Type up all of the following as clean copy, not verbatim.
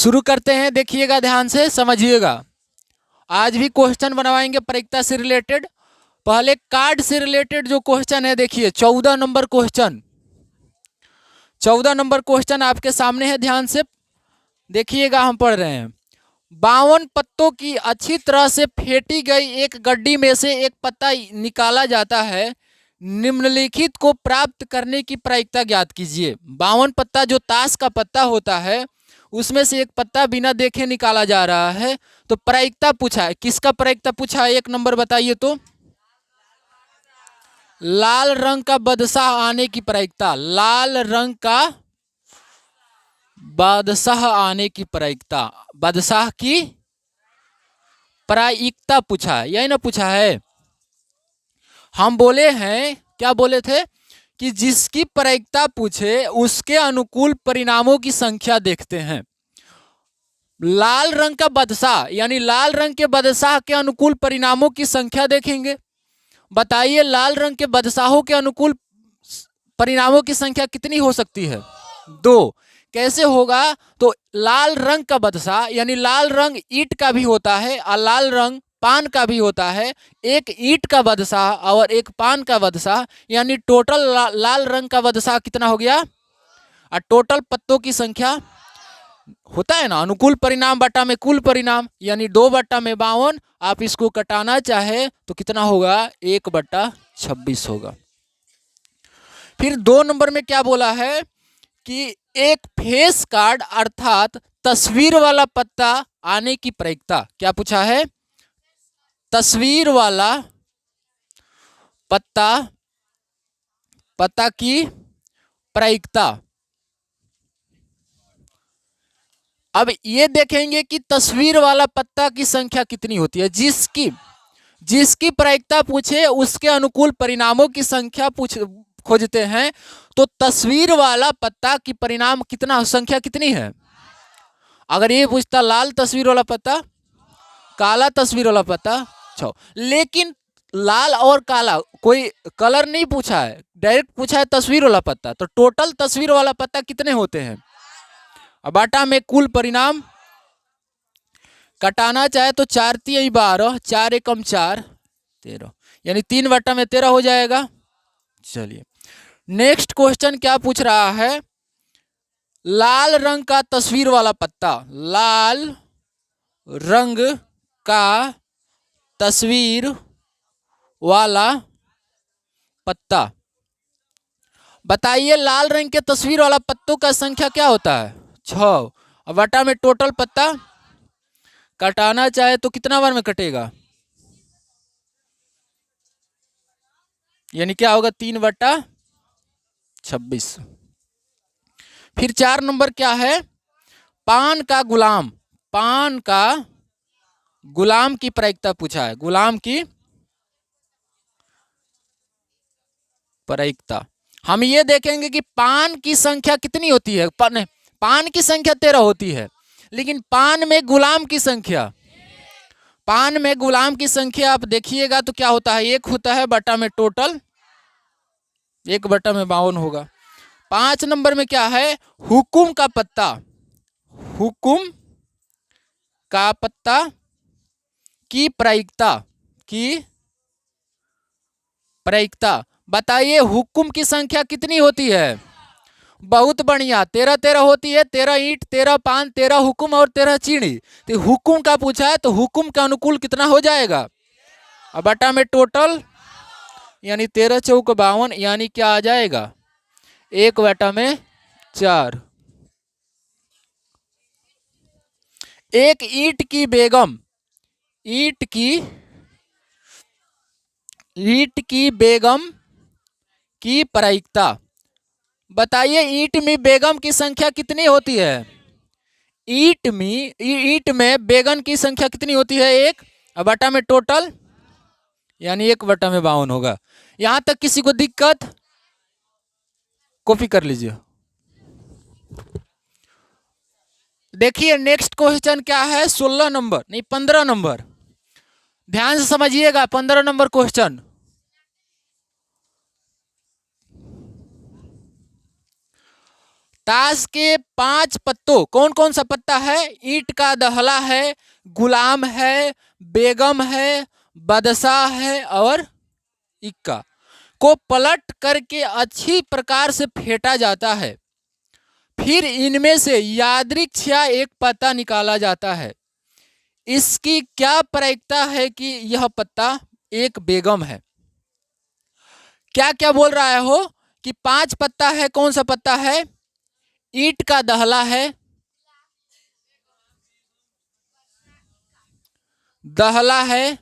शुरू करते हैं, देखिएगा ध्यान से, समझिएगा। आज भी क्वेश्चन बनवाएंगे परीक्षा से रिलेटेड। पहले कार्ड से रिलेटेड जो क्वेश्चन है, देखिए 14 नंबर क्वेश्चन, 14 नंबर क्वेश्चन आपके सामने है, ध्यान से देखिएगा। हम पढ़ रहे हैं, 52 पत्तों की अच्छी तरह से फेंटी गई एक गड्डी में से एक पत्ता निकाला जाता है। निम्नलिखित को प्राप्त करने की प्रायिकता ज्ञात कीजिए। 52 पत्ता जो ताश का पत्ता होता है, उसमें से एक पत्ता बिना देखे निकाला जा रहा है, तो प्रायिकता पूछा है। किसका प्रायिकता पूछा है? एक नंबर बताइए तो। लाल रंग का बादशाह आने की प्रायिकता, लाल रंग का बादशाह आने की प्रायिकता, बादशाह की प्रायिकता पूछा है, यही ना पूछा है। हम बोले हैं, क्या बोले थे कि जिसकी प्रायिकता पूछे उसके अनुकूल परिणामों की संख्या देखते हैं। लाल रंग का बादशाह यानी लाल रंग के बादशाह के अनुकूल परिणामों की संख्या देखेंगे। बताइए लाल रंग के बादशाहों के अनुकूल परिणामों की संख्या कितनी हो सकती है? 2। कैसे होगा? तो लाल रंग का बादशाह यानी लाल रंग ईंट का भी होता है और लाल रंग पान का भी होता है। एक ईंट का बादशाह और एक पान का बादशाह, यानी टोटल लाल रंग का बादशाह कितना हो गया? और टोटल पत्तों की संख्या होता है ना, अनुकूल परिणाम बटा में कुल परिणाम, यानी 2/52। आप इसको कटाना चाहे तो कितना होगा? 1/26 होगा। फिर 2 नंबर में क्या बोला है कि एक फेस कार्ड अर्थात तस्वीर वाला पत्ता आने की प्रायिकता। क्या पूछा है? तस्वीर वाला पत्ता की प्रायिकता। अब ये देखेंगे कि तस्वीर वाला पत्ता की संख्या कितनी होती है। जिसकी प्रायिकता पूछे उसके अनुकूल परिणामों की संख्या खोजते हैं। तो तस्वीर वाला पत्ता की परिणाम कितना, संख्या कितनी है? अगर ये पूछता लाल तस्वीर वाला पत्ता, काला तस्वीर वाला पत्ता, लेकिन लाल और काला कोई कलर नहीं पूछा है, डायरेक्ट पूछा है तस्वीर वाला पत्ता। तो टोटल तस्वीर वाला पत्ता कितने होते हैं? बाटा में कुल परिणाम कटाना चाहे तो 4 × 12, 4 × 4 13, यानी 3/13 हो जाएगा। चलिए नेक्स्ट क्वेश्चन क्या पूछ रहा है? लाल रंग का तस्वीर वाला पत्ता, लाल रंग का तस्वीर वाला पत्ता। बताइए लाल रंग के तस्वीर वाला पत्तों का संख्या क्या होता है? 6। और बटा में टोटल पत्ता कटाना चाहे तो कितना बार में कटेगा? यानी क्या होगा? 3/26। फिर 4 नंबर क्या है? पान का गुलाम की प्रायिकता पूछा है। गुलाम की प्रायिकता हम ये देखेंगे कि पान की संख्या कितनी होती है। पान की संख्या 13 होती है, लेकिन पान में गुलाम की संख्या आप देखिएगा तो क्या होता है? 1 होता है, बटा में टोटल 1/52 होगा। 5 नंबर में क्या है? हुकुम का पत्ता की प्रायिकता। बताइए हुकुम की संख्या कितनी होती है? बहुत बढ़िया, 13 होती है। 13 ईंट, 13 पान, 13 हुकुम और 13 चीनी। तो हुकुम का पूछा है तो हुकुम का अनुकूल कितना हो जाएगा? अब बटा में टोटल, यानी 13 × 4 = 52, यानी क्या आ जाएगा? 1/4। एक ईंट की बेगम की प्रायिकता। बताइए ईंट में बेगम की संख्या कितनी होती है? ईंट में बेगम की संख्या कितनी होती है? 1। और बटा में टोटल, यानी 1/52 होगा। यहां तक किसी को दिक्कत? कॉपी कर लीजिए। देखिए नेक्स्ट क्वेश्चन क्या है? 16 नंबर नहीं 15 नंबर, ध्यान से समझिएगा। 15 नंबर क्वेश्चन, ताश के 5 पत्तों, कौन कौन सा पत्ता है? ईंट का दहला है, गुलाम है, बेगम है, बदशाह है और इक्का को पलट करके अच्छी प्रकार से फेंटा जाता है। फिर इनमें से यादृच्छिक एक पत्ता निकाला जाता है। इसकी क्या प्रायिकता है कि यह पत्ता एक बेगम है? क्या क्या बोल रहा है हो कि 5 पत्ता है, कौन सा पत्ता है? ईंट का दहला है, दहला है,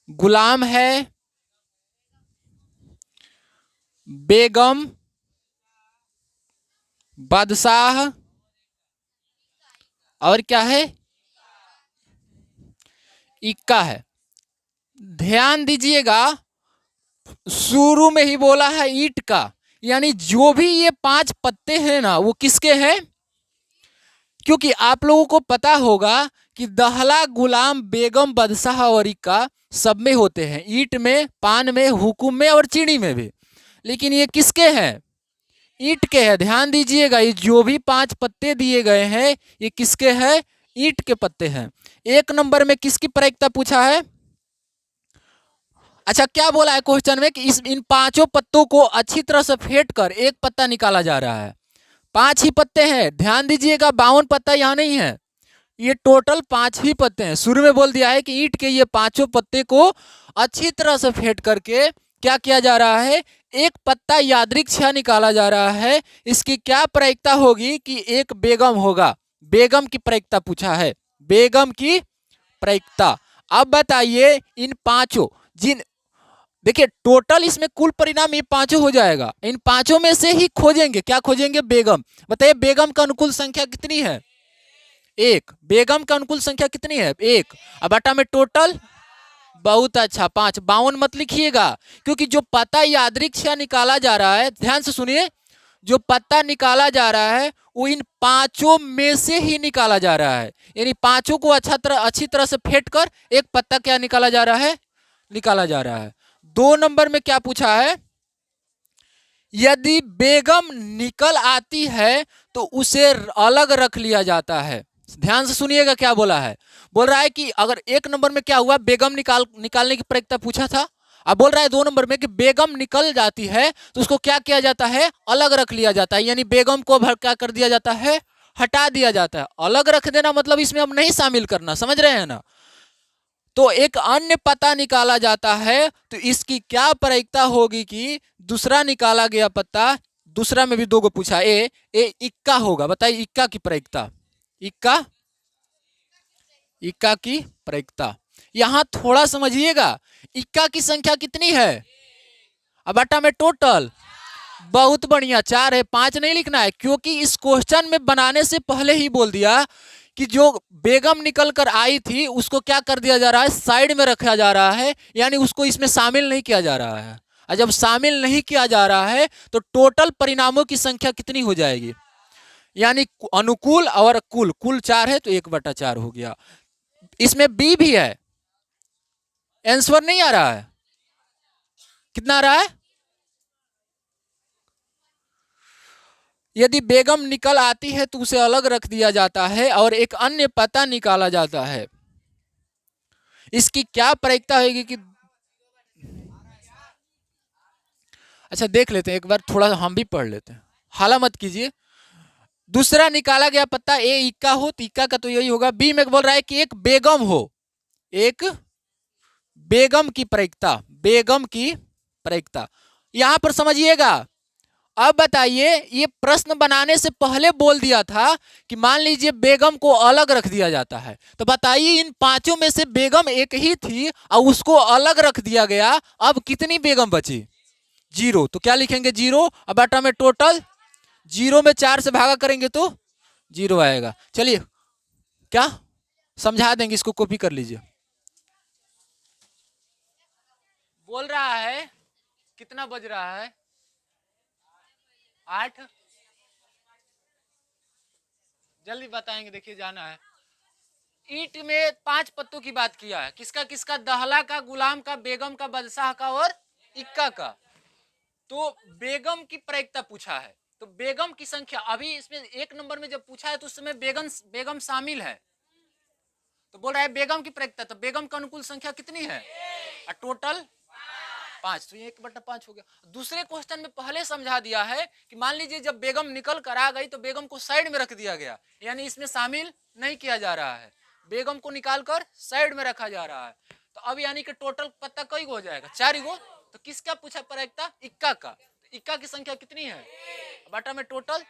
गुलाम है, बेगम, बादशाह और क्या है? इक्का है। ध्यान दीजिएगा, शुरू में ही बोला है ईंट का, यानी जो भी ये 5 पत्ते हैं ना वो किसके हैं? क्योंकि आप लोगों को पता होगा कि दहला, गुलाम, बेगम, बादशाह और इक्का सब में होते हैं, ईंट में, पान में, हुकुम में और चीनी में भी। लेकिन ये किसके हैं? ईंट के हैं। ध्यान दीजिएगा, ये जो भी 5 पत्ते दिए गए हैं ये किसके हैं? ईंट के पत्ते हैं। 1 नंबर में किसकी प्रायिकता पूछा है? अच्छा, क्या बोला है क्वेश्चन में कि इन 5 पत्तों को अच्छी तरह से फेंट कर एक पत्ता निकाला जा रहा है। 5 ही पत्ते हैं। ध्यान दीजिएगा, 52 पत्ता यहाँ नहीं है, ये टोटल 5 ही पत्ते हैं। शुरू में बोल दिया है कि ईंट के ये 5 पत्ते को अच्छी तरह से फेंट करके क्या किया जा रहा है? एक पत्ता यादृच्छिक निकाला जा रहा है। इसकी क्या प्रायिकता होगी कि एक बेगम होगा। बेगम की प्रायिकता पूछा है, बेगम की प्रायिकता। अब बताइए इन 5 जिन, देखिए टोटल इसमें कुल परिणाम ये 5 हो जाएगा। इन 5 में से ही खोजेंगे, क्या खोजेंगे? बेगम। बताइए बेगम का अनुकूल संख्या कितनी है? 1। बेगम का अनुकूल संख्या कितनी है? 1। अब बटा में टोटल, बहुत अच्छा, 5। 52 मत लिखिएगा, क्योंकि जो पत्ता यादृच्छिक निकाला जा रहा है, ध्यान से सुनिए, जो पत्ता निकाला जा रहा है वो इन 5 में से ही निकाला जा रहा है। यानी 5 को अच्छी तरह से फेंट कर एक पत्ता क्या निकाला जा रहा है? निकाला जा रहा है। 2 नंबर में क्या पूछा है? यदि बेगम निकल आती है तो उसे अलग रख लिया जाता है। ध्यान से सुनिएगा क्या बोला है। बोल रहा है कि अगर 1 नंबर में क्या हुआ, बेगम निकालने की प्रायिकता पूछा था। अब बोल रहा है 2 नंबर में कि बेगम निकल जाती है तो उसको क्या किया जाता है? अलग रख लिया जाता है। यानी बेगम को क्या कर दिया जाता है? हटा दिया जाता है। अलग रख देना मतलब इसमें अब नहीं शामिल करना, समझ रहे हैं ना? तो एक अन्य पत्ता निकाला जाता है, तो इसकी क्या प्रायिकता होगी कि दूसरा निकाला गया पत्ता, दूसरा में भी 2 को पूछा, ए इक्का होगा। बताइए इक्का की प्रायिकता, इक्का, इक्का की प्रायिकता। यहां थोड़ा समझिएगा, इक्का की संख्या कितनी है? अब बटा में टोटल, बहुत बढ़िया, 4 है, 5 नहीं लिखना है, क्योंकि इस क्वेश्चन में बनाने से पहले ही बोल दिया कि जो बेगम निकल कर आई थी उसको क्या कर दिया जा रहा है? साइड में रखा जा रहा है, यानी उसको इसमें शामिल नहीं किया जा रहा है। और जब शामिल नहीं किया जा रहा है तो टोटल परिणामों की संख्या कितनी हो जाएगी? यानी अनुकूल और कुल, कुल 4 है तो 1/4 हो गया। इसमें बी भी है, आंसर नहीं आ रहा है, कितना आ रहा है? यदि बेगम निकल आती है तो उसे अलग रख दिया जाता है और एक अन्य पता निकाला जाता है। इसकी क्या प्रायिकता होगी कि, अच्छा देख लेते हैं एक बार, थोड़ा हम भी पढ़ लेते हैं, हाला मत कीजिए। दूसरा निकाला गया पत्ता, ए इक्का हो तो इक्का का तो यही होगा। बी में बोल रहा है कि एक बेगम हो, एक बेगम की प्रायिकता, बेगम की प्रायिकता। यहां पर समझिएगा। अब बताइए, ये प्रश्न बनाने से पहले बोल दिया था कि मान लीजिए बेगम को अलग रख दिया जाता है, तो बताइए इन 5 में से बेगम एक ही थी और उसको अलग रख दिया गया, अब कितनी बेगम बची? 0। तो क्या लिखेंगे? 0। अब बटा में टोटल, 0 में 4 से भागा करेंगे तो 0 आएगा। चलिए क्या समझा देंगे, इसको कॉपी कर लीजिए। बोल रहा है कितना बज रहा है? 8। जल्दी बताएंगे, देखिए जाना है। ईंट में 5 पत्तों की बात किया है, किसका किसका? दहला का, गुलाम का, बेगम का, बादशाह का और इक्का का। तो बेगम की प्रायिकता पूछा है। तो बेगम की संख्या अभी इसमें 1 नंबर में जब पूछा है तो उस समय बेगम शामिल है, तो बोल रहा है बेगम की प्रायिकता, तो बेगम का अनुकूल संख्या कितनी है, टोटल 5, तो 1/5 हो गया। दूसरे क्वेश्चन में पहले समझा दिया है कि मान लीजिए जब बेगम निकल कर आ गई तो बेगम को साइड में रख दिया गया, यानी इसमें शामिल नहीं किया जा रहा है, बेगम को निकाल कर साइड में रखा जा रहा है। तो अब यानी कि टोटल पत्ता कई गो हो जाएगा, 4 गो। तो किसका पूछा प्रायिकता, इक्का का, तो इक्का की संख्या कितनी है, बटा में टोटल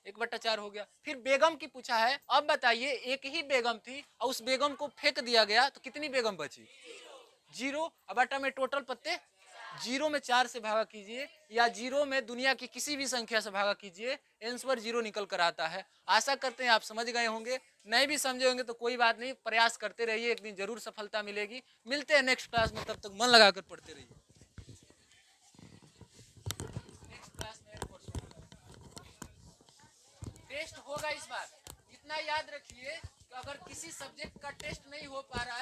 1/4 हो गया। फिर बेगम की पूछा है, अब बताइए एक ही बेगम थी और उस बेगम को फेंक दिया गया तो कितनी बेगम बची, 0, बटा में टोटल पत्ते, 0 में 4 से भागा कीजिए या 0 में दुनिया की किसी भी संख्या से भागा कीजिए, आंसर 0 निकल कर आता है। आशा करते हैं आप समझ गए होंगे, नहीं भी समझे होंगे तो कोई बात नहीं, प्रयास करते रहिए, एक दिन जरूर सफलता मिलेगी। मिलते हैं नेक्स्ट क्लास में, तब तक मन लगाकर पढ़ते रहिए। नेक्स्ट क्लास में टेस्ट होगा इस बार, इतना याद रखिए कि अगर किसी सब्जेक्ट का टेस्ट नहीं हो पा रहा